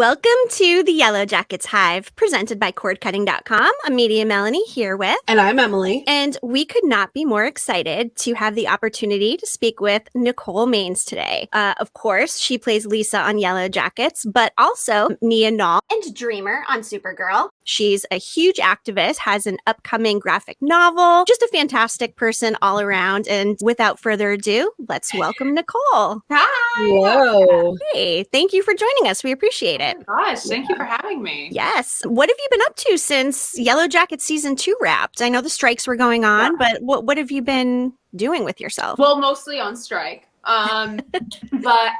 Welcome to the Yellowjackets Hive, presented by cordcutting.com. I'm Media Melanie here with... And I'm Emily. And we could not be more excited to have the opportunity to speak with Nicole Maines today. Of course, she plays Lisa on Yellowjackets, but also Nia Nall and Dreamer on Supergirl. She's a huge activist, has an upcoming graphic novel, just a fantastic person all around. And without further ado, let's welcome Nicole. Hi. Whoa. Hey, thank you for joining us. We appreciate it. Oh my gosh, thank you for having me. Yes. What have you been up to since Yellowjackets season 2 wrapped? I know the strikes were going on, but what have you been doing with yourself? Well, mostly on strike. But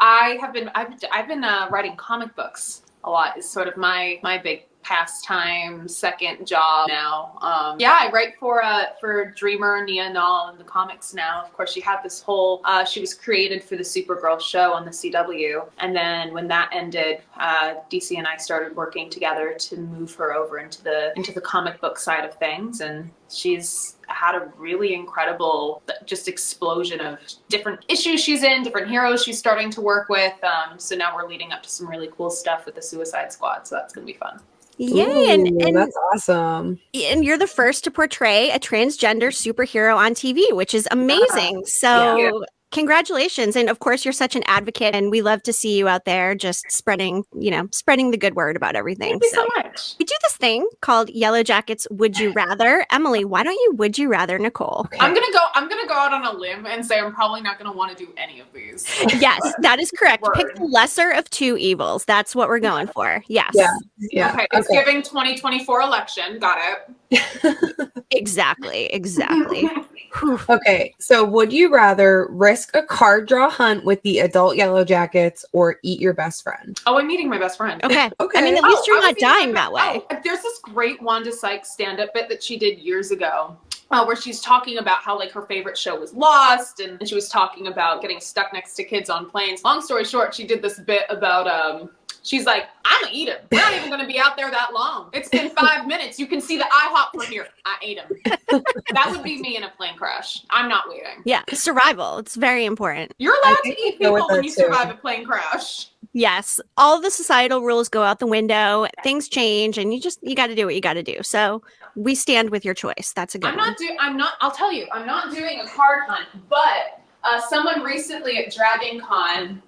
I've been writing comic books a lot. Is sort of my big pastime, second job now. I write for Dreamer, Nia Nall in the comics now. Of course, she had this whole, she was created for the Supergirl show on the CW. And then when that ended, DC and I started working together to move her over into the comic book side of things. And she's had a really incredible just explosion of different issues she's in, different heroes she's starting to work with. So now we're leading up to some really cool stuff with the Suicide Squad. So that's going to be fun. Yay, and that's awesome. And you're the first to portray a transgender superhero on TV, which is amazing. So congratulations. And of course, you're such an advocate, and we love to see you out there just spreading the good word about everything. Thank you so much. We do this thing called Yellowjackets Would You Rather. Emily, why don't you would you rather Nicole? Okay. I'm gonna go out on a limb and say I'm probably not gonna want to do any of these. Yes, that is correct. Pick the lesser of two evils. That's what we're going for. Yes. Yeah. Okay, it's giving 2024 election. Got it. Exactly. Okay, so would you rather risk a card draw hunt with the adult Yellowjackets or eat your best friend? Oh, I'm meeting my best friend. Okay. I mean, at least you're not dying that way. Oh, there's this great Wanda Sykes stand-up bit that she did years ago. Where she's talking about how like her favorite show was Lost, and she was talking about getting stuck next to kids on planes. Long story short, she did this bit about she's like, I'm gonna eat him. We're not even gonna be out there that long. It's been 5 minutes. You can see the IHOP from here. I ate him. That would be me in a plane crash. I'm not waiting. Yeah, survival. It's very important. You're allowed to eat people when you survive a plane crash. Yes, all the societal rules go out the window. Things change, and you got to do what you got to do. So we stand with your choice. That's a good one. I'll tell you, I'm not doing a card hunt, but someone recently at Dragon Con,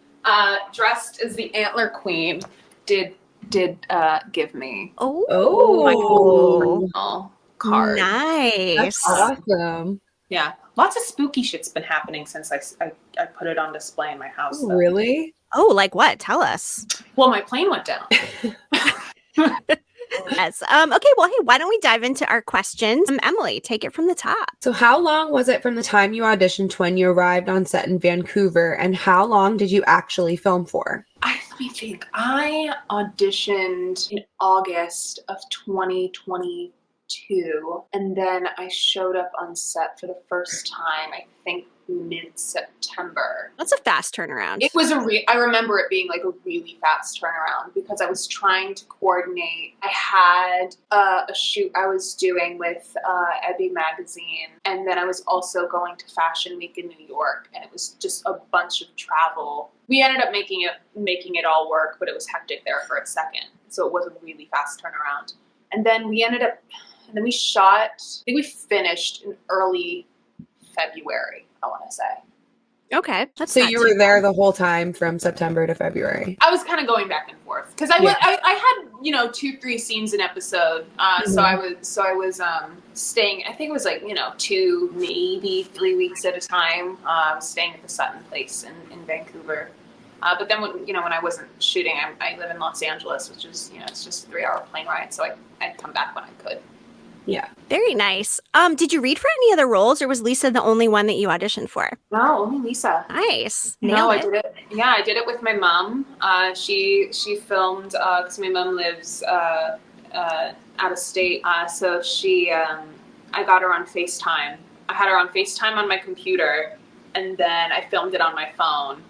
dressed as the Antler Queen, did give me card. Nice. That's awesome. Yeah, lots of spooky shit's been happening since I put it on display in my house. Oh, really? Oh, like what? Tell us. Well, my plane went down. Yes. Okay. Well, hey, why don't we dive into our questions? Emily, take it from the top. So how long was it from the time you auditioned to when you arrived on set in Vancouver, and how long did you actually film for? Let me think. I auditioned in August of 2022, and then I showed up on set for the first time, I think, mid-September. That's a fast turnaround. It was I remember it being like a really fast turnaround because I was trying to coordinate. I had a shoot I was doing with Ebby magazine, and then I was also going to Fashion Week in New York, and it was just a bunch of travel. We ended up making it all work, but it was hectic there for a second. So it was a really fast turnaround. And then we shot, I think we finished in early February, I want to say. Okay. So you were there the whole time from September to February? I was kind of going back and forth because I had 2-3 scenes an episode. So I was staying. I think it was 2 maybe 3 weeks at a time. I was staying at the Sutton Place in Vancouver. But then when I wasn't shooting, I live in Los Angeles, which is it's just a 3-hour plane ride. So I'd come back when I could. Yeah. Very nice. Did you read for any other roles, or was Lisa the only one that you auditioned for? No, only Lisa. Nice. I did it. Yeah, I did it with my mom. She filmed because my mom lives out of state. So I got her on FaceTime. I had her on FaceTime on my computer, and then I filmed it on my phone.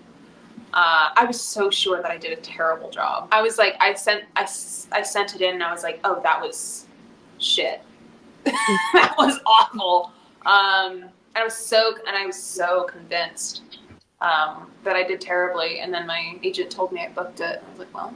I was so sure that I did a terrible job. I was like, I sent it in, and I was like, oh, that was shit. That was awful. And I was so convinced that I did terribly. And then my agent told me I booked it. I was like, well,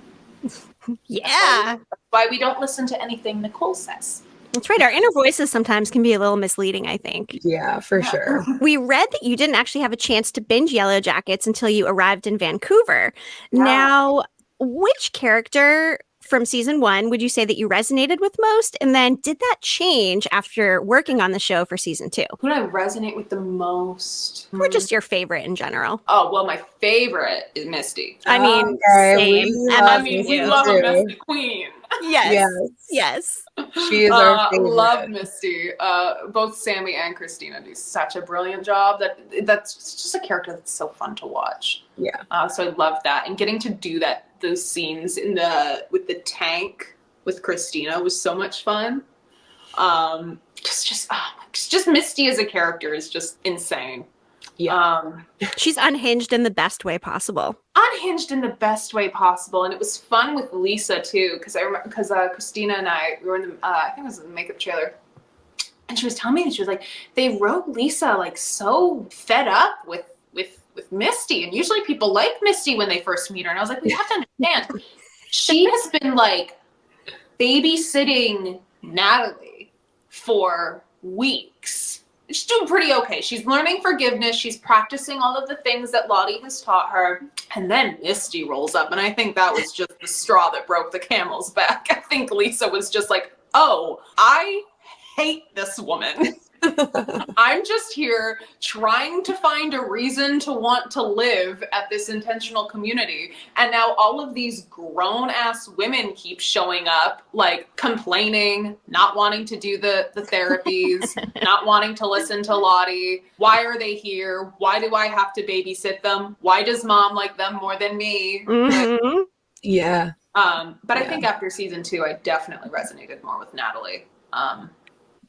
Yeah. That's why we don't listen to anything Nicole says. That's right. Our inner voices sometimes can be a little misleading, I think. Yeah, for sure. We read that you didn't actually have a chance to binge Yellowjackets until you arrived in Vancouver. Yeah. Now, which character from season 1 would you say that you resonated with most? And then did that change after working on the show for season 2? Who do I resonate with the most? Or just your favorite in general? Oh, well, my favorite is Misty. I mean, Okay, same. we I'm love on we you. love a too. Misty queen. Yes. Yes. Yes. She is our favorite. Love Misty. Both Sammy and Christina do such a brilliant job. That's just a character that's so fun to watch. Yeah. So I love that, and getting to do those scenes with the tank with Christina was so much fun. Just Misty as a character is just insane. Yeah. She's unhinged in the best way possible. Unhinged in the best way possible, and it was fun with Lisa too, because Christina and I were in the I think it was in the makeup trailer, and she was telling me that she was like, they wrote Lisa like so fed up with Misty, and usually people like Misty when they first meet her, and I was like, we have to understand, she has been like babysitting Natalie for weeks. She's doing pretty okay. She's learning forgiveness. She's practicing all of the things that Lottie has taught her. And then Misty rolls up. And I think that was just the straw that broke the camel's back. I think Lisa was just like, oh, I hate this woman. I'm just here trying to find a reason to want to live at this intentional community. And now all of these grown-ass women keep showing up, like complaining, not wanting to do the therapies, not wanting to listen to Lottie. Why are they here? Why do I have to babysit them? Why does mom like them more than me? Mm-hmm. Yeah. But I think after season 2, I definitely resonated more with Natalie.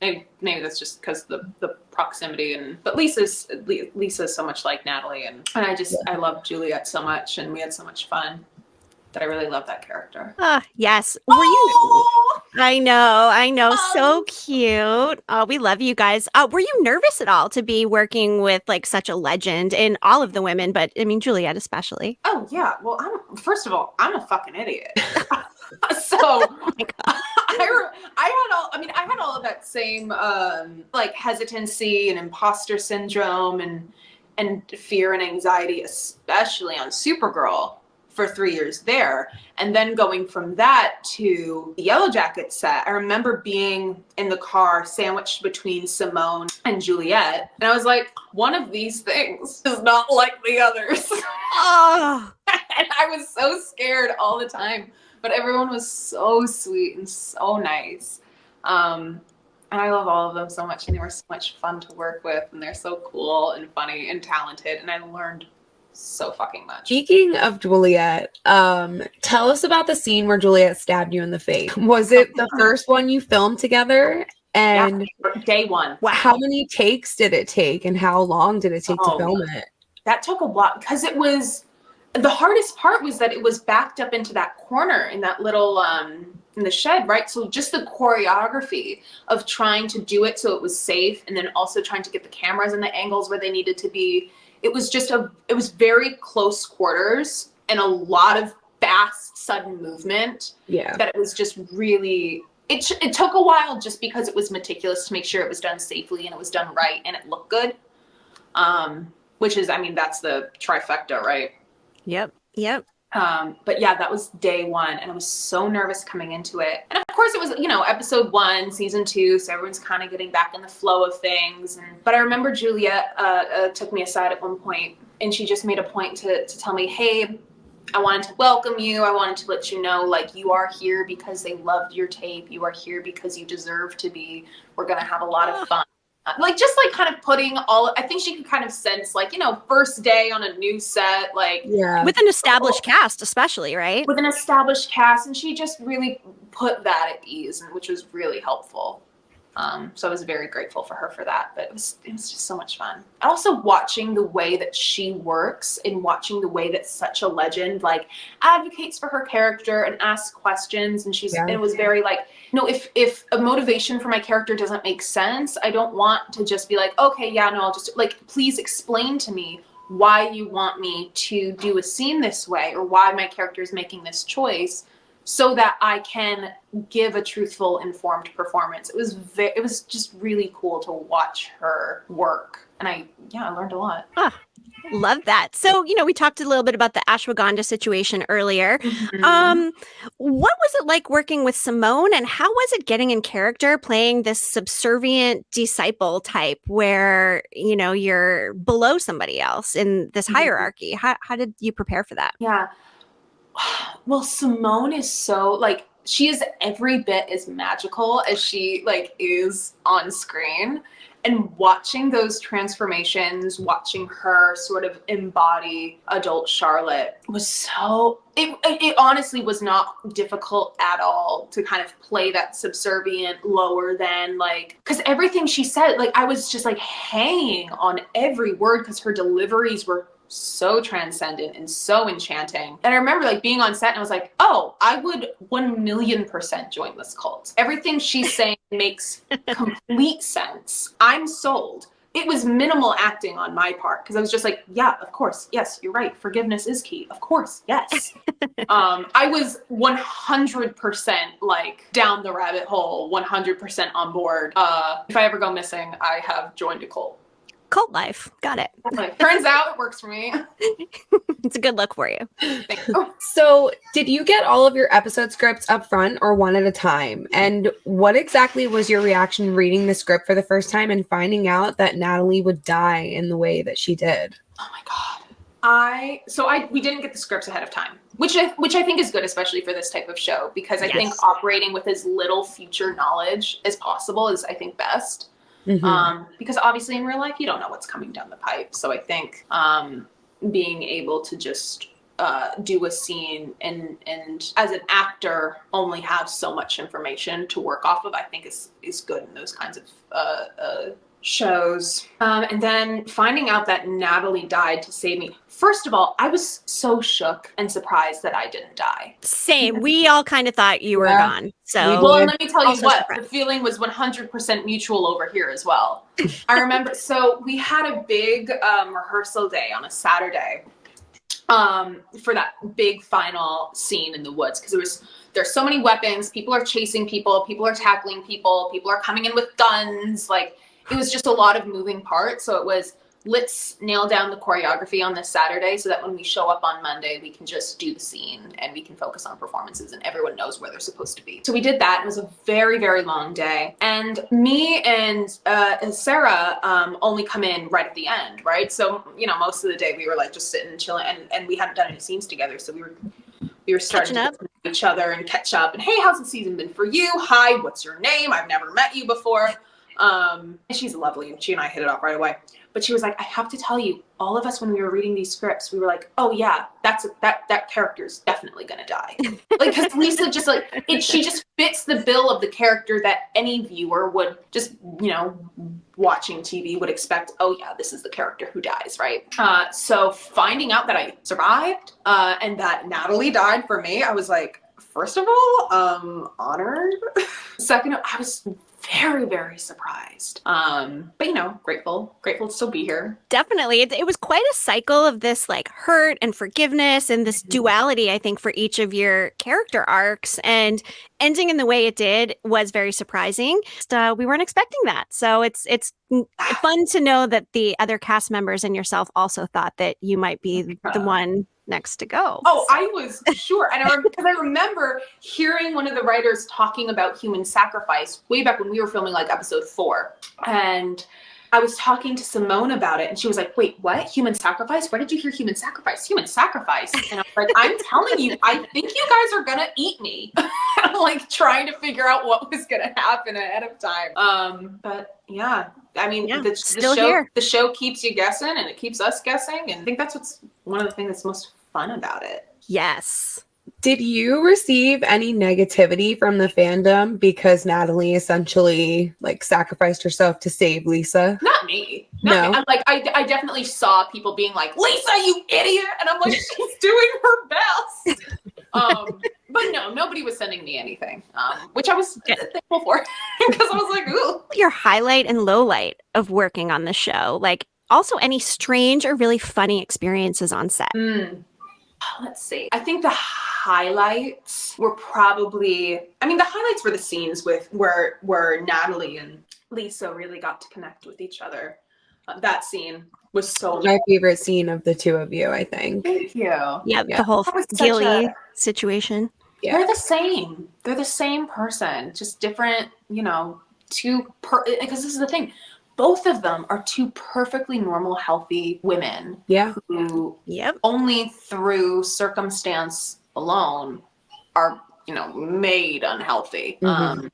Maybe that's just because the proximity, but Lisa's so much like Natalie, and I love Juliette so much, and we had so much fun that I really love that character. Yes. Were you? I know. So cute. Oh, we love you guys. Were you nervous at all to be working with like such a legend in all of the women, but I mean Juliette especially? Oh yeah. Well, first of all, I'm a fucking idiot. So Oh my God. I had all of that same like hesitancy and imposter syndrome and fear and anxiety, especially on Supergirl for 3 years there. And then going from that to the Yellowjackets set, I remember being in the car sandwiched between Simone and Juliette. And I was like, one of these things is not like the others. Oh. And I was so scared all the time. But everyone was so sweet and so nice. And I love all of them so much. And they were so much fun to work with. And they're so cool and funny and talented. And I learned so fucking much. Speaking of Juliette, tell us about the scene where Juliette stabbed you in the face. Was it the first one you filmed together? And day one. Wow. How many takes did it take? And how long did it take to film it? That took a while because it was... The hardest part was that it was backed up into that corner in that little in the shed, right? So just the choreography of trying to do it so it was safe, and then also trying to get the cameras in the angles where they needed to be. It was very close quarters and a lot of fast, sudden movement. Yeah. That it was just really. It took a while just because it was meticulous to make sure it was done safely and it was done right and it looked good. Which is, I mean, that's the trifecta, right? Yep. But yeah, that was day one, and I was so nervous coming into it. And of course, it was episode 1, season 2, so everyone's kind of getting back in the flow of things. But I remember Juliette took me aside at one point, and she just made a point to tell me, "Hey, I wanted to welcome you. I wanted to let you know, like, you are here because they loved your tape. You are here because you deserve to be. We're gonna have a lot of fun." Kind of putting I think she could kind of sense, first day on a new set, with an established cast, especially, right? With an established cast, and she just really put that at ease, which was really helpful. So I was very grateful for her for that, but it was just so much fun. And also watching the way that she works and watching the way that such a legend advocates for her character and asks questions, and it was very if a motivation for my character doesn't make sense, I don't want to just be like, okay, yeah, no, I'll just please explain to me why you want me to do a scene this way or why my character is making this choice. so that I can give a truthful, informed performance. It was just really cool to watch her work. And I learned a lot. Love that. So, we talked a little bit about the ashwagandha situation earlier. Mm-hmm. What was it like working with Simone, and how was it getting in character playing this subservient disciple type where, you're below somebody else in this hierarchy? How did you prepare for that? Yeah. Well, Simone is so like, she is every bit as magical as she like is on screen. And watching those transformations, watching her sort of embody adult Charlotte was so, it honestly was not difficult at all to kind of play that subservient, lower than, like, because everything she said, like, I was just like hanging on every word because her deliveries were so transcendent and so enchanting. And I remember like being on set and I was like, oh, I would 1,000,000% join this cult. Everything she's saying makes complete sense. I'm sold. It was minimal acting on my part because I was just like, yeah, of course. Yes, you're right. Forgiveness is key. Of course. Yes. I was 100% like down the rabbit hole, 100% on board. If I ever go missing, I have joined a cult. Cult life. Got it. Turns out it works for me. It's a good look for you. Thank you. So, did you get all of your episode scripts up front or one at a time? And what exactly was your reaction reading the script for the first time and finding out that Natalie would die in the way that she did? Oh my God. We didn't get the scripts ahead of time, which I think is good, especially for this type of show, because I think operating with as little future knowledge as possible is, I think, best. Mm-hmm. Because obviously in real life, you don't know what's coming down the pipe. So I think being able to just do a scene and as an actor only have so much information to work off of, I think is good in those kinds of shows. And then finding out that Natalie died to save me. First of all, I was so shook and surprised that I didn't die. Same. We all kind of thought you were gone. So, well, and let me tell you what, surprised. the feeling was 100% mutual over here as well. I remember, so we had a big rehearsal day on a Saturday for that big final scene in the woods, because there's so many weapons, people are chasing people are tackling people are coming in with guns, like it was just a lot of moving parts. So it was, let's nail down the choreography on this Saturday so that when we show up on Monday, we can just do the scene and we can focus on performances and everyone knows where they're supposed to be. So we did that. It was a very, very long day. And me and Sarah only come in right at the end, right? So, most of the day we were like just sitting and chilling, and we hadn't done any scenes together. So we were starting to get to know each other and catch up. And hey, how's the season been for you? Hi, what's your name? I've never met you before. And she's lovely, and she and I hit it off right away. But she was like, I have to tell you, all of us when we were reading these scripts, we were like, oh yeah, that character's definitely gonna die. Like, because Lisa just she just fits the bill of the character that any viewer would just, watching TV would expect, oh yeah, this is the character who dies, right? So finding out that I survived, and that Natalie died for me, I was like, first of all, honored. Second, I was very, very surprised. But grateful to still be here. Definitely. It was quite a cycle of this like hurt and forgiveness and this duality, I think, for each of your character arcs, and ending in the way it did was very surprising. We weren't expecting that. So it's fun to know that the other cast members and yourself also thought that you might be the one next to go. Oh, I was sure. And because I remember hearing one of the writers talking about human sacrifice way back when we were filming like episode 4. And I was talking to Simone about it, and she was like, wait, what? Human sacrifice? Where did you hear human sacrifice? Human sacrifice? And I was like, I'm telling you, I think you guys are going to eat me. I'm like trying to figure out what was going to happen ahead of time. But yeah, I mean, the show keeps you guessing, and it keeps us guessing. And I think that's what's one of the things that's most fun about it. Yes. Did you receive any negativity from the fandom because Natalie essentially like sacrificed herself to save Lisa? Not me. No. I'm like, I definitely saw people being like, Lisa, you idiot. And I'm like, she's doing her best. But no, nobody was sending me anything, which I was thankful for, because I was like, ooh. Your highlight and lowlight of working on the show, like also any strange or really funny experiences on set? Let's see. I think the highlights were probably, I mean, the highlights were the scenes with where Natalie and Lisa really got to connect with each other. That scene was so My favorite scene of the two of you, I think. Thank you. Yeah, the whole That was such Gilly situation. Yeah. They're the same. They're the same person, just different, because this is the thing. Both of them are two perfectly normal, healthy women who only through circumstance alone are, made unhealthy.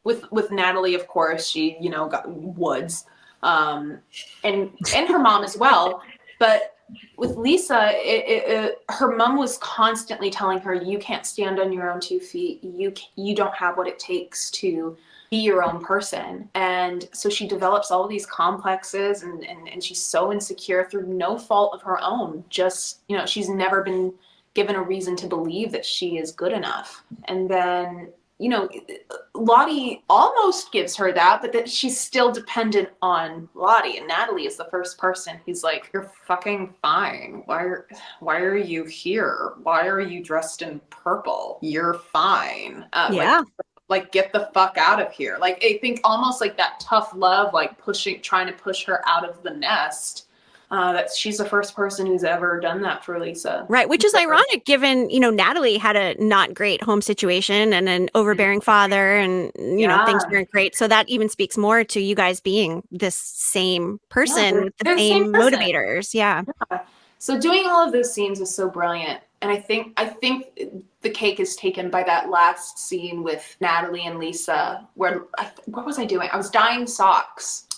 With Natalie, of course, she, got Woods, and her mom as well. But with Lisa, her mom was constantly telling her, you can't stand on your own 2 feet. You don't have what it takes to be your own person. And so she develops all of these complexes and she's so insecure through no fault of her own. Just, she's never been given a reason to believe that she is good enough. And then, Lottie almost gives her that, but that she's still dependent on Lottie. And Natalie is the first person who's like, you're fucking fine. Why are you here? Why are you dressed in purple? You're fine. Like get the fuck out of here. Like, I think almost like that tough love, like trying to push her out of the nest. That she's the first person who's ever done that for Lisa. Right, which is ironic given, Natalie had a not great home situation and an overbearing father and, things weren't great. So that even speaks more to you guys being this same person with the same motivators. Yeah. So doing all of those scenes was so brilliant. And I think the cake is taken by that last scene with Natalie and Lisa where, what was I doing? I was dyeing socks.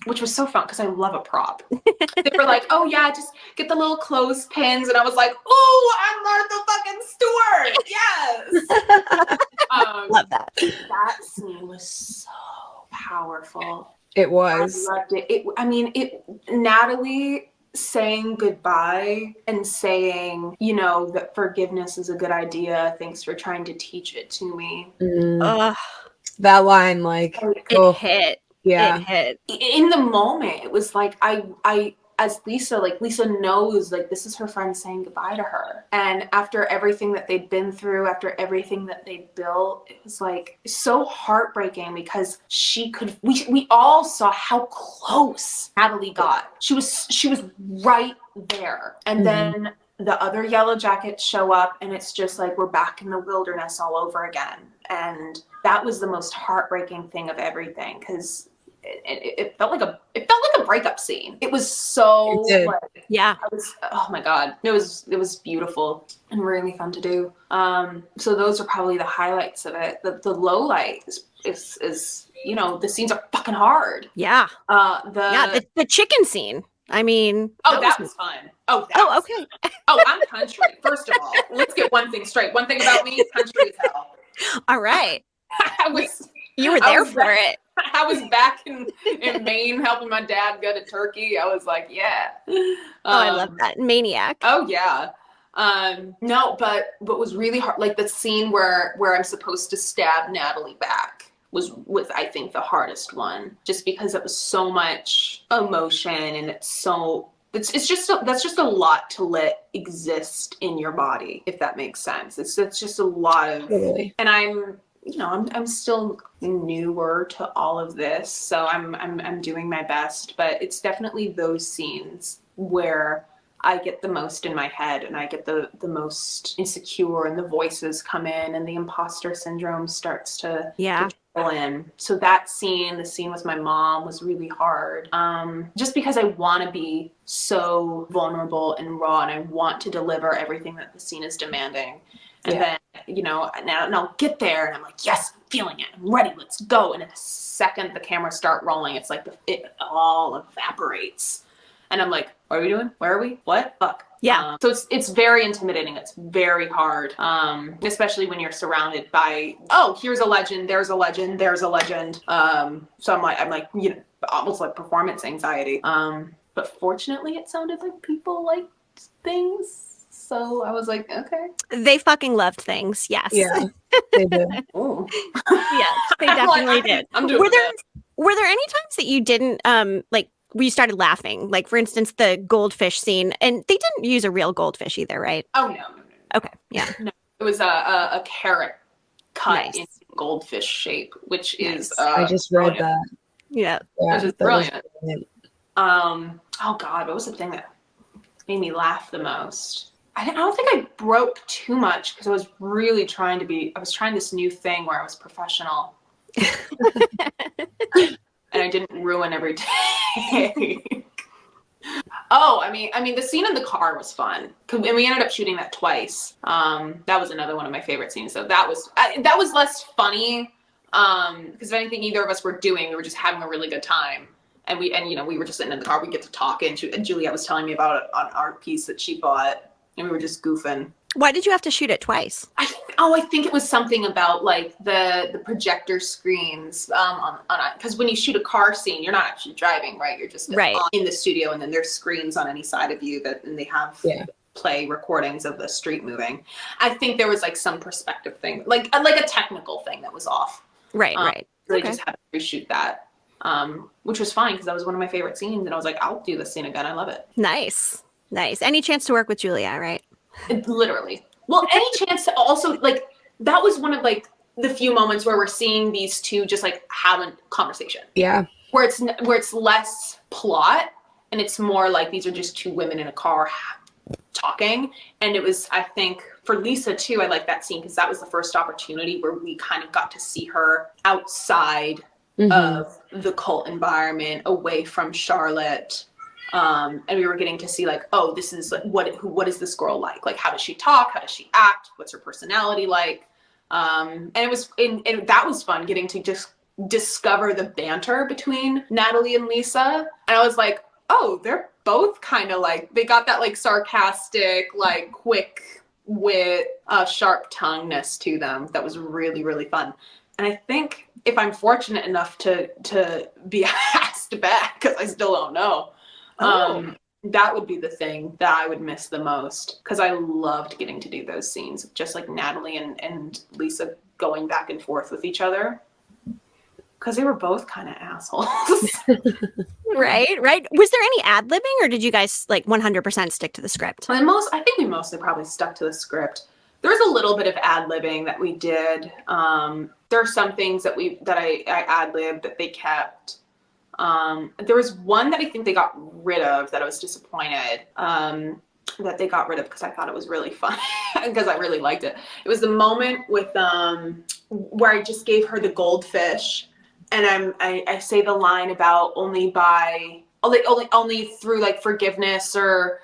Which was so fun because I love a prop. They were like, oh yeah, just get the little clothespins. And I was like, oh, I'm Martha fucking Stewart. Yes. Love that. That scene was so powerful. It was. I loved it. Natalie saying goodbye and saying, that forgiveness is a good idea. Thanks for trying to teach it to me. That line, like, it hit. Yeah. It hit. In the moment, it was like I as Lisa knows, like, this is her friend saying goodbye to her. And after everything that they'd been through, after everything that they'd built, it was like so heartbreaking because we all saw how close Natalie got. She was right there. And then the other Yellowjackets show up and it's just like we're back in the wilderness all over again. And that was the most heartbreaking thing of everything because it felt like a breakup scene. It was so oh my god, it was beautiful and really fun to do. So those are probably the highlights of it. The low light is the scenes are fucking hard. The chicken scene. I mean, that was fun. Okay. I'm country. First of all, let's get one thing straight. One thing about me is country as hell. All right. You were there for it. I was back in Maine helping my dad gut a turkey. I was like, yeah. I love that. Maniac. Oh yeah. No, but was really hard. Like the scene where I'm supposed to stab Natalie back was I think the hardest one, just because it was so much emotion and it's just a lot to let exist in your body, if that makes sense. It's just a lot of, and I'm still newer to all of this, so I'm doing my best, but it's definitely those scenes where I get the most in my head and I get the most insecure and the voices come in and the imposter syndrome starts to fill in. So that scene, the scene with my mom, was really hard. Just because I want to be so vulnerable and raw and I want to deliver everything that the scene is demanding. And then, now I'll get there and I'm like, yes, I'm feeling it. I'm ready. Let's go. And in a second the cameras start rolling, it's like it all evaporates. And I'm like, what are we doing? Where are we? What? Fuck. Yeah. So it's very intimidating. It's very hard. Especially when you're surrounded by, here's a legend, there's a legend, there's a legend. So I'm like, almost like performance anxiety. But fortunately it sounded like people liked things. So I was like, okay. They fucking loved things. Yes. Yeah, they did. Oh. Yes, they definitely did. Were there any times that you didn't where you started laughing? Like, for instance, the goldfish scene, and they didn't use a real goldfish either, right? Oh no. Okay, yeah. No. It was a carrot cut Nice. in goldfish shape, which is I just read brilliant. that. Yeah. Which is that was brilliant. brilliant. Oh God, what was the thing that made me laugh the most? I don't think I broke too much because I was really trying this new thing where I was professional. And I didn't ruin every day. Oh, I mean, the scene in the car was fun, and we ended up shooting that twice. That was another one of my favorite scenes. So that was less funny, because if anything either of us were doing, we were just having a really good time, and we were just sitting in the car. We get to talk, and Juliette was telling me about an art piece that she bought, and we were just goofing. Why did you have to shoot it twice? I think it was something about like the projector screens on because when you shoot a car scene, you're not actually driving, right? You're just in the studio, and then there's screens on any side of you and they have play recordings of the street moving. I think there was like some perspective thing, like a technical thing that was off. Right. So they just had to reshoot that, which was fine because that was one of my favorite scenes, and I was like, I'll do this scene again. I love it. Nice. Any chance to work with Juliette, right? Literally. Well, any chance to also like that was one of like the few moments where we're seeing these two just like have a conversation. Yeah. Where it's less plot and it's more like these are just two women in a car talking. And it was, I think, for Lisa too, I like that scene because that was the first opportunity where we kind of got to see her outside of the cult environment, away from Charlotte. And we were getting to see like, oh, this is like, what is this girl like? Like, how does she talk? How does she act? What's her personality like? And it was, and that was fun getting to just discover the banter between Natalie and Lisa. And I was like, oh, they're both kind of like, they got that like sarcastic, like quick wit, sharp tongueness to them. That was really, really fun. And I think if I'm fortunate enough to be asked back, because I still don't know, that would be the thing that I would miss the most, because I loved getting to do those scenes, just like Natalie and Lisa going back and forth with each other, because they were both kind of assholes. Right. Was there any ad-libbing, or did you guys like 100% stick to the script? I think we mostly probably stuck to the script. There was a little bit of ad-libbing that we did. There are some things that I ad-libbed that they kept. There was one that I think they got rid of that I was disappointed that they got rid of because I thought it was really fun because I really liked it. It was the moment with where I just gave her the goldfish, and I say the line about only through like forgiveness or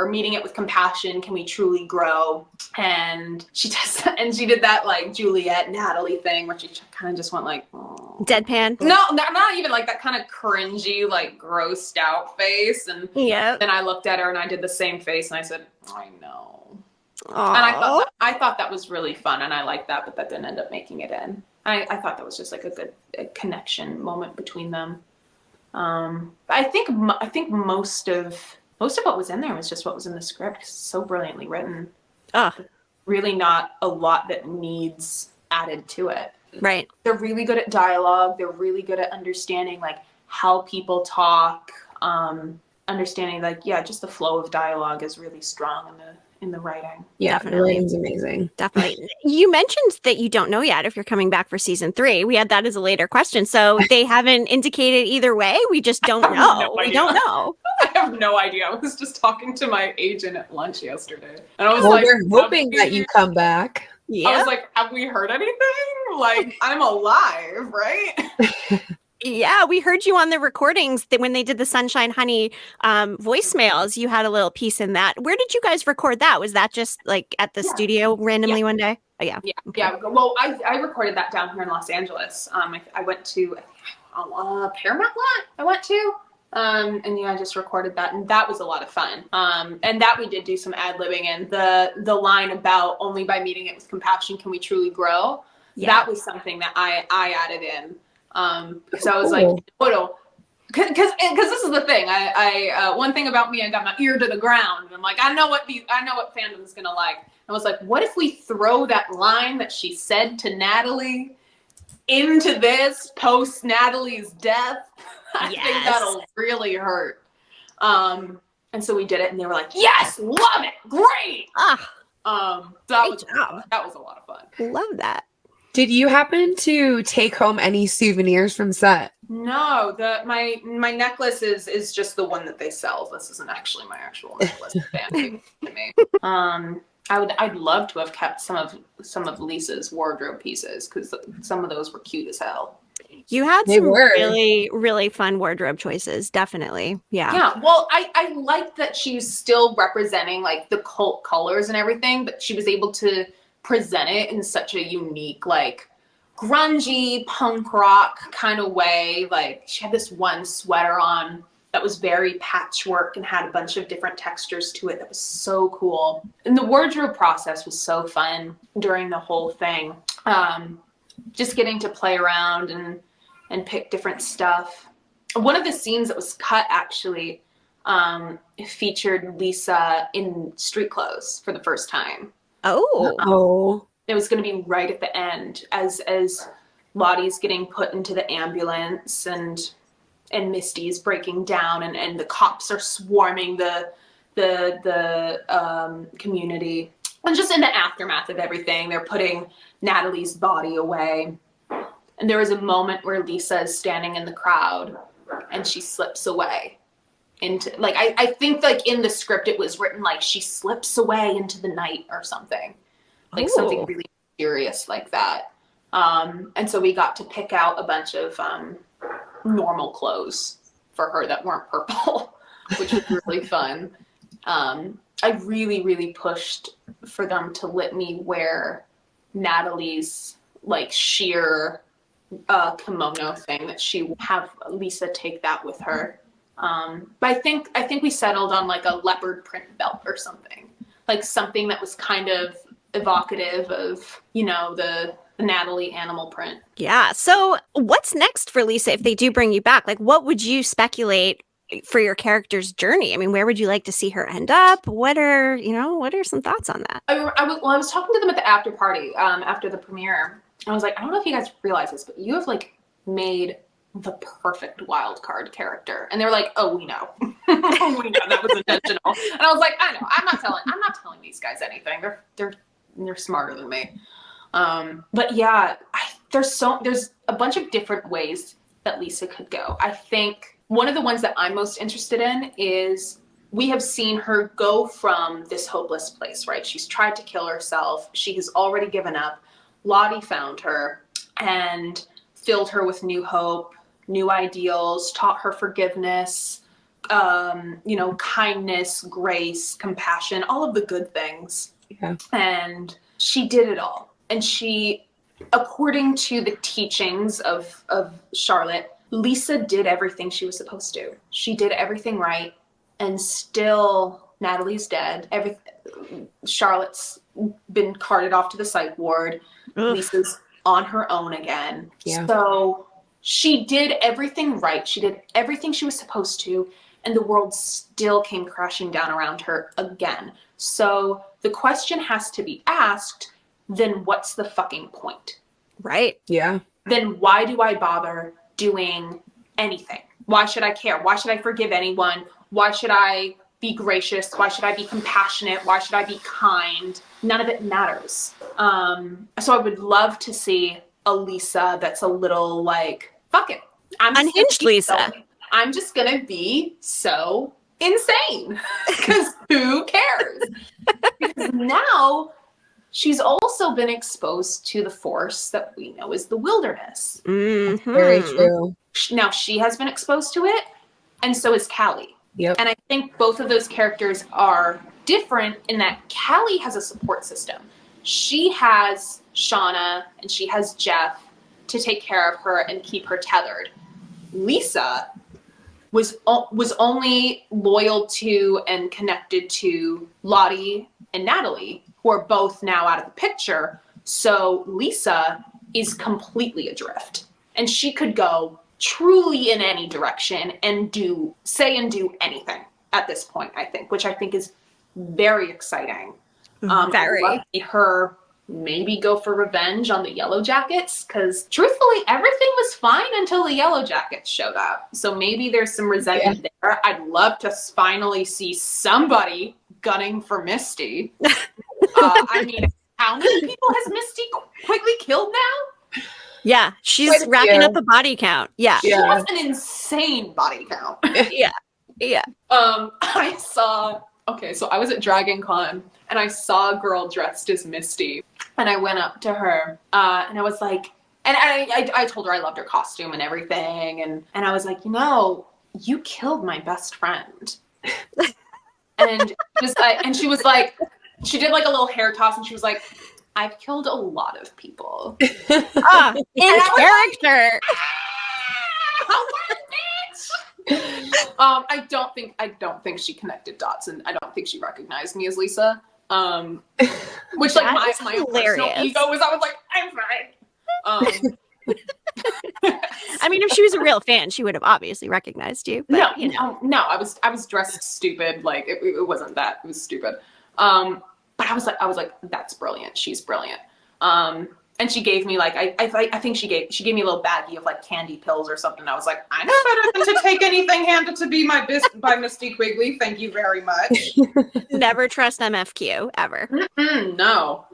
meeting it with compassion can we truly grow. And she did that like Juliette Natalie thing where she kind of just went like, oh. Deadpan? No, not even like that kind of cringy, like grossed out face. And then I looked at her and I did the same face and I said, I know. Aww. And I thought that was really fun and I liked that, but that didn't end up making it in. I thought that was just like a good connection moment between them. I think most of what was in there was just what was in the script. It's so brilliantly written. Really not a lot that needs added to it. Right. They're really good at dialogue. They're really good at understanding like how people talk. Understanding like, just the flow of dialogue is really strong in the writing. Yeah, definitely. The writing's amazing. Definitely. You mentioned that you don't know yet if you're coming back for season 3. We had that as a later question. So they haven't indicated either way. We just don't know. We don't know. I have no idea. I was just talking to my agent at lunch yesterday. And I was we're hoping that you come back. Yeah. I was like, have we heard anything? Like, I'm alive, right? Yeah, we heard you on the recordings that when they did the Sunshine Honey voicemails, you had a little piece in that. Where did you guys record that? Was that just like at the studio randomly one day? Oh, yeah. Yeah. Okay. Yeah. Well, I recorded that down here in Los Angeles. I went to Paramount Lot. I went to. And I just recorded that, and that was a lot of fun. And that we did do some ad-libbing, and the line about only by meeting it with compassion can we truly grow. Yeah. That was something that I added in. Because I was like, because this is the thing. I one thing about me, I got my ear to the ground. And I'm like, I know what fandom's gonna like. I was like, what if we throw that line that she said to Natalie into this post Natalie's death? I think that'll really hurt. And so we did it, and they were like, yes, love it, great. That Great job. that was a lot of fun. Love that. Did you happen to take home any souvenirs from set? No, my necklace is just the one that they sell. This isn't actually my actual necklace. Fan gave it to me. I'd love to have kept some of Lisa's wardrobe pieces because some of those were cute as hell. You had They some were. really, really fun wardrobe choices. Definitely. Yeah. Yeah. Well, I like that she's still representing like the cult colors and everything, but she was able to present it in such a unique, like grungy punk rock kind of way. Like she had this one sweater on that was very patchwork and had a bunch of different textures to it. That was so cool. And the wardrobe process was so fun during the whole thing. Just getting to play around and pick different stuff. One of the scenes that was cut actually featured Lisa in street clothes for the first time. Oh. It was going to be right at the end as Lottie's getting put into the ambulance and Misty's breaking down and the cops are swarming the community. And just in the aftermath of everything, they're putting Natalie's body away. And there was a moment where Lisa is standing in the crowd and she slips away into, like, I think like in the script it was written like she slips away into the night or something. Like something really serious like that. And so we got to pick out a bunch of normal clothes for her that weren't purple, which was really fun. I really, really pushed for them to let me wear Natalie's like sheer kimono thing that she would have Lisa take that with her. But I think we settled on like a leopard print belt or something, like something that was kind of evocative of, you know, the Natalie animal print. Yeah. So what's next for Lisa if they do bring you back? Like, what would you speculate for your character's journey? I mean, where would you like to see her end up? What are some thoughts on that? I was talking to them at the after party after the premiere. I was like, I don't know if you guys realize this, but you have like made the perfect wild card character. And they were like, oh, we know. We know that was intentional. And I was like, I know. I'm not telling these guys anything. They're smarter than me. But yeah, there's a bunch of different ways that Lisa could go. I think one of the ones that I'm most interested in is we have seen her go from this hopeless place, right? She's tried to kill herself. She has already given up. Lottie found her and filled her with new hope, new ideals, taught her forgiveness, kindness, grace, compassion, all of the good things. Yeah. And she did it all. And she, according to the teachings of Charlotte, Lisa did everything she was supposed to. She did everything right. And still, Natalie's dead. Charlotte's been carted off to the psych ward. Ugh. Lisa's on her own again. Yeah. So she did everything right. She did everything she was supposed to. And the world still came crashing down around her again. So the question has to be asked, then what's the fucking point? Right. Yeah. Then why do I bother doing anything? Why should I care? Why should I forgive anyone? Why should I be gracious? Why should I be compassionate? Why should I be kind? None of it matters. So I would love to see a Lisa that's a little like, fuck it. Unhinged Lisa. I'm just going to be so insane because who cares? Because now she's also been exposed to the force that we know is the wilderness. Mm-hmm. Very true. Now she has been exposed to it, and so is Callie. Yep. And I think both of those characters are different in that Callie has a support system. She has Shauna and she has Jeff to take care of her and keep her tethered. Lisa was only loyal to and connected to Lottie and Natalie, who are both now out of the picture. So Lisa is completely adrift. And she could go truly in any direction and do anything at this point, I think, which I think is very exciting. Very. I'd love to see her maybe go for revenge on the Yellowjackets, because truthfully, everything was fine until the Yellowjackets showed up. So maybe there's some resentment there. I'd love to finally see somebody gunning for Misty. I mean, how many people has Misty Quigley killed now? Yeah, she's Quite a racking few. up a body count. Yeah. She has an insane body count. Yeah. So I was at Dragon Con and I saw a girl dressed as Misty, and I went up to her and I was like, and I told her I loved her costume and everything, and I was like, you killed my best friend. And she was like, she did like a little hair toss, and she was like, I've killed a lot of people. In character. I don't think she connected dots, and I don't think she recognized me as Lisa. Which like my own personal ego was, I was like, I'm fine. I mean, if she was a real fan, she would have obviously recognized you. But, no, I was dressed stupid. Like it wasn't that. It was stupid. But I was like, that's brilliant. She's brilliant. And she gave me like, I think she gave me a little baggie of like candy pills or something. I was like, I know better than to take anything handed to be by Misty Quigley. Thank you very much. Never trust MFQ ever. No.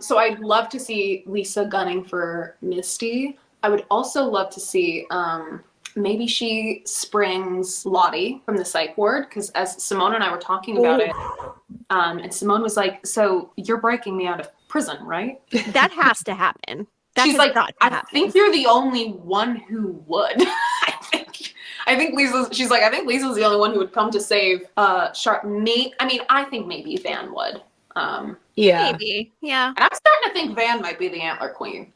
So I'd love to see Lisa gunning for Misty. I would also love to see maybe she springs Lottie from the psych ward, because as Simone and I were talking about it, and Simone was like, so you're breaking me out of prison, right? That has to happen. She's like, I think you're the only one who would. I think Lisa's the only one who would come to save me. I mean, I think maybe Van would. Yeah. Maybe. Yeah. And I'm starting to think Van might be the Antler Queen.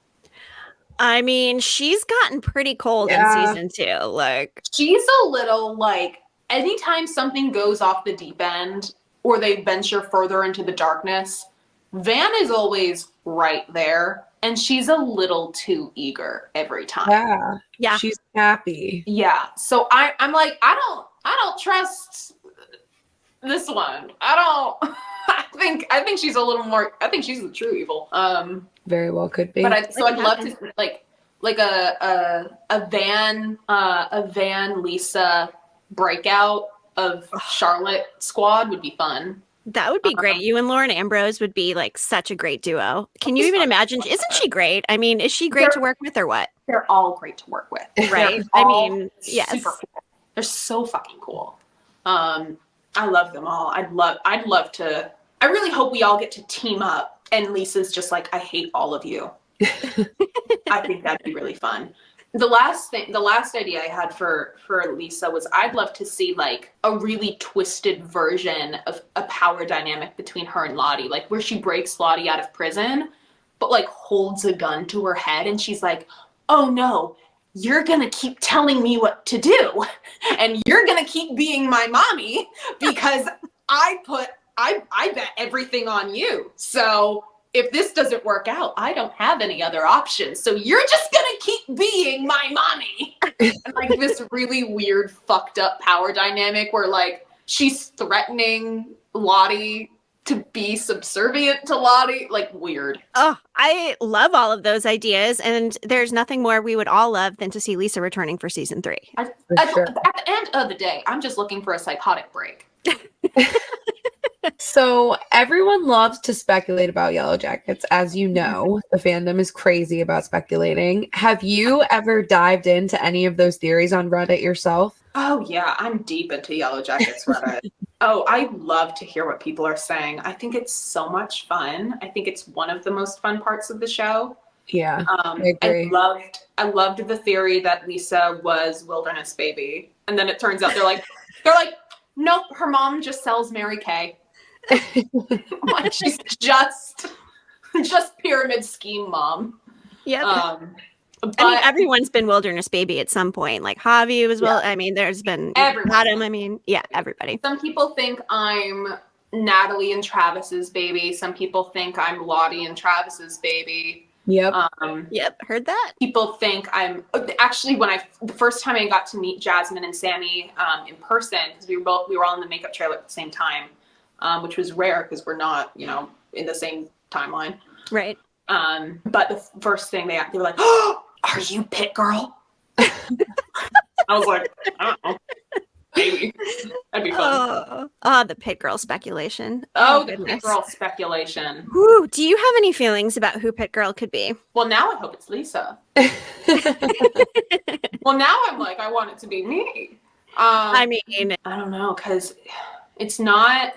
I mean, she's gotten pretty cold in season 2. Like, she's a little like, anytime something goes off the deep end or they venture further into the darkness, Van is always right there, and she's a little too eager every time. Yeah. She's happy. Yeah. So I'm like, I don't trust this one. I think she's a little more. I think she's the true evil. Very well could be. But I'd love to like a Van Lisa breakout of Charlotte squad would be fun. that would be great. You and Lauren Ambrose would be like such a great duo. Can you even imagine? Isn't she great? I mean, is she great to work with or what? They're all great to work with. Right. I mean, yes. Super cool. They're so fucking cool. I love them all. I'd love to. I really hope we all get to team up and Lisa's just like, I hate all of you. I think that'd be really fun. The last idea I had for Lisa was I'd love to see like a really twisted version of a power dynamic between her and Lottie, like where she breaks Lottie out of prison, but like holds a gun to her head and she's like, oh no, you're gonna keep telling me what to do and you're gonna keep being my mommy because I bet everything on you. So if this doesn't work out, I don't have any other options. So you're just gonna keep being my mommy. And like this really weird, fucked up power dynamic where like she's threatening Lottie to be subservient to Lottie, like weird. Oh, I love all of those ideas. And there's nothing more we would all love than to see Lisa returning for season 3. At the end of the day, I'm just looking for a psychotic break. So everyone loves to speculate about Yellowjackets. As you know, the fandom is crazy about speculating. Have you ever dived into any of those theories on Reddit yourself? Oh yeah, I'm deep into Yellowjackets Reddit. Oh, I love to hear what people are saying. I think it's so much fun. I think it's one of the most fun parts of the show. Yeah, I agree. I loved the theory that Lisa was Wilderness Baby, and then it turns out they're like, nope, her mom just sells Mary Kay. Like she's just pyramid scheme mom. Yep. But I mean, everyone's been Wilderness Baby at some point. Like Javi was I mean, there's been Adam. I mean, yeah, everybody. Some people think I'm Natalie and Travis's baby. Some people think I'm Lottie and Travis's baby. Yep. Yep. Heard that. People think I'm actually the first time I got to meet Jasmine and Sammy in person, because we were all in the makeup trailer at the same time, which was rare because we're not, in the same timeline. Right. But the first thing they were like, "Oh, are you Pit Girl?" I was like, I don't know. Maybe. That'd be fun. The Pit Girl speculation. Oh, the goodness. Pit Girl speculation. Whew, do you have any feelings about who Pit Girl could be? Well, now I hope it's Lisa. Well, now I'm like, I want it to be me. I mean, I don't know, because it's not.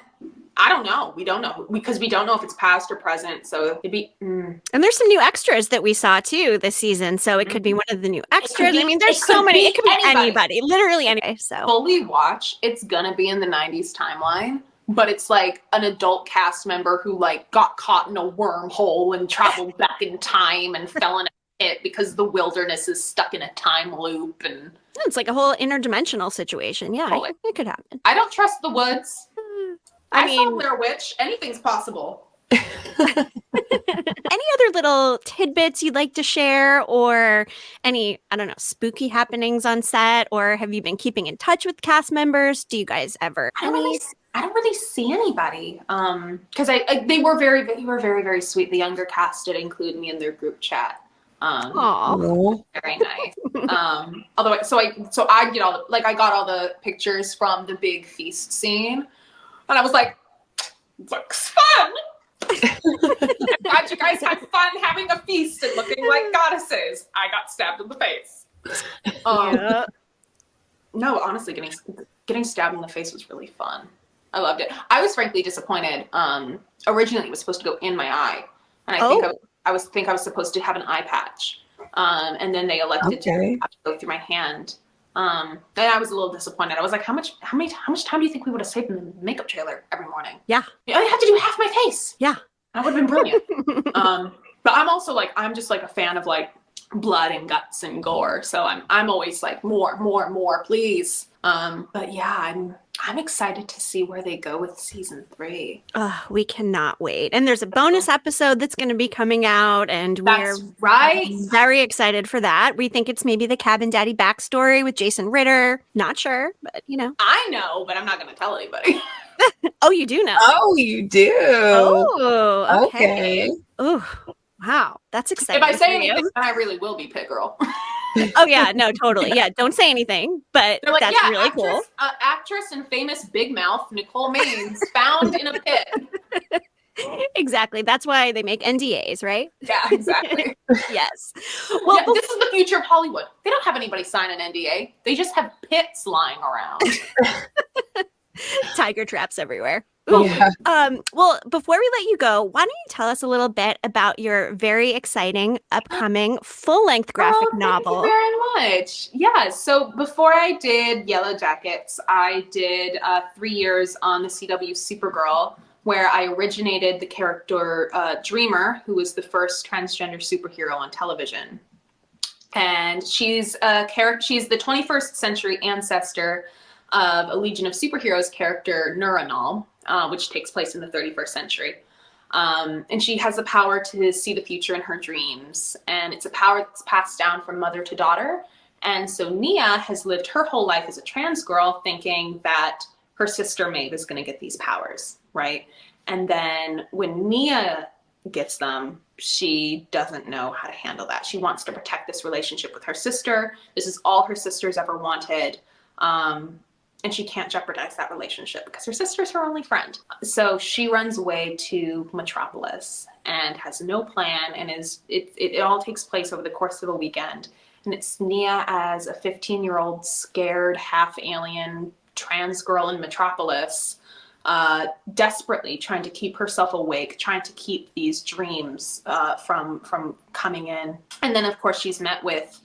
I don't know. We don't know because we don't know if it's past or present. So it'd be. and there's some new extras that we saw too this season. So it could be one of the new extras. be- I mean, there's it so could many. be It could be anybody. anybody, literally anybody. So Fully watch. It's gonna be in the '90s timeline, but it's like an adult cast member who like got caught in a wormhole and traveled back in time and fell in a pit because the wilderness is stuck in a time loop and. it's like a whole interdimensional situation. Yeah, Totally. it could happen. I don't trust the woods. I I saw mean, Blair Witch. Anything's possible. any other little tidbits you'd like to share, or any, I don't know, spooky happenings on set, or have you been keeping in touch with cast members? Do you guys ever? I don't really see anybody. Because they were very sweet. The younger cast did include me in their group chat. Aw. Very nice. Although, I get all I got all the pictures from the big feast scene, and I was like, looks fun. I'm glad you guys had fun having a feast and looking like goddesses. I got stabbed in the face. Yeah. No, honestly, getting stabbed in the face was really fun. I loved it. I was frankly disappointed. Originally, it was supposed to go in my eye, and I think I was supposed to have an eye patch. And then they elected to have to go through my hand. And I was a little disappointed. I was like, how much time do you think we would have saved in the makeup trailer every morning? Yeah. I had to do half my face. Yeah. That would have been brilliant. But I'm also like, I'm just like a fan of like blood and guts and gore. So I'm always like more, please. But yeah, I'm excited to see where they go with season 3. We cannot wait. And there's a bonus episode that's going to be coming out, and That's we're right. very excited for that. We think it's maybe the Cabin Daddy backstory with Jason Ritter. Not sure, but you know. I know, but I'm not going to tell anybody. Oh, you do know. Oh, you do. Oh, okay. Okay. Oh, wow. That's exciting. If I say for you. anything, then I really will be Pit Girl. Oh, yeah. No, totally. Yeah. Don't say anything, but They're like, that's yeah, really actress, cool. Actress and famous big mouth Nicole Maines found in a pit. Exactly. That's why they make NDAs, right? Yeah, exactly. Yes. Well, Yeah, this is the future of Hollywood. They don't have anybody sign an NDA. They just have pits lying around. tiger traps everywhere. Yeah. Well, before we let you go, why don't you tell us a little bit about your very exciting upcoming full-length graphic novel? Thank you very much. Yeah, so before I did Yellowjackets, I did 3 years on the CW Supergirl, where I originated the character Dreamer, who was the first transgender superhero on television. And she's the 21st century ancestor of a Legion of Superheroes character, Nuranal, which takes place in the 31st century. And she has the power to see the future in her dreams. And it's a power that's passed down from mother to daughter. And so Nia has lived her whole life as a trans girl thinking that her sister Maeve is going to get these powers, right? And then when Nia gets them, she doesn't know how to handle that. She wants to protect this relationship with her sister. This is all her sister's ever wanted. And she can't jeopardize that relationship because her sister's her only friend. So she runs away to Metropolis and has no plan, and it all takes place over the course of a weekend. And it's Nia as a 15-year-old scared half-alien trans girl in Metropolis, desperately trying to keep herself awake, trying to keep these dreams from coming in. And then, of course, she's met with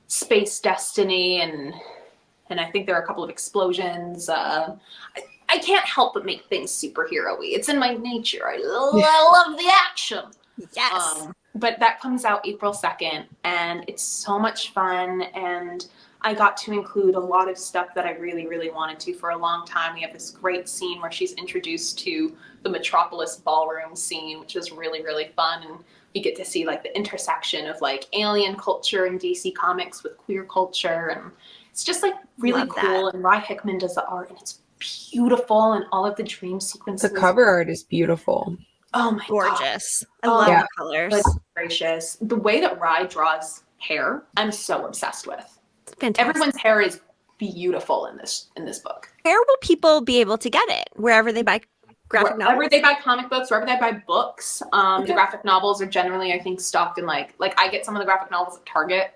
space destiny and I think there are a couple of explosions. I can't help but make things superhero-y. It's in my nature. I love the action. Yes. But that comes out April 2nd, and it's so much fun. And I got to include a lot of stuff that I really, really wanted to for a long time. We have this great scene where she's introduced to the Metropolis ballroom scene, which is really, really fun. And we get to see like the intersection of like alien culture and DC Comics with queer culture, and it's just like really Love cool. that. And Rye Hickman does the art, and it's beautiful, and all of the dream sequences. The cover art is beautiful. Oh my god, Gorgeous. I love Yeah. the colors. Goodness gracious. The way that Rye draws hair, I'm so obsessed with. It's fantastic. Everyone's hair is beautiful in this book. Where will people be able to get it? Wherever they buy graphic novels? Wherever they buy comic books, wherever they buy books. The graphic novels are generally, I think, stocked in like I get some of the graphic novels at Target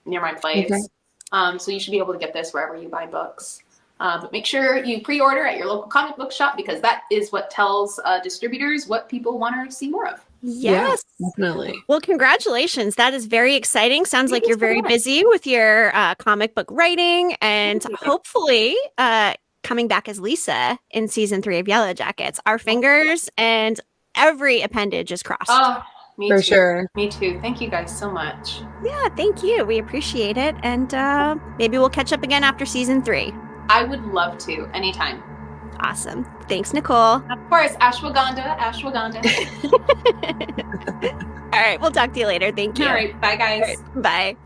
near my place. Okay. So you should be able to get this wherever you buy books. But make sure you pre-order at your local comic book shop, because that is what tells distributors what people want to see more of. Yes, definitely. Well, congratulations. That is very exciting. Sounds like you're very busy with your comic book writing, and hopefully coming back as Lisa in season 3 of Yellowjackets. Our fingers and every appendage is crossed. Oh, me For too. sure. Me too. Thank you guys so much. Yeah, thank you. We appreciate it. And maybe we'll catch up again after season 3. I would love to. Anytime. Awesome. Thanks, Nicole. Of course. Ashwagandha. All right. We'll talk to you later. Thank you. All right. Bye, guys. All right, bye.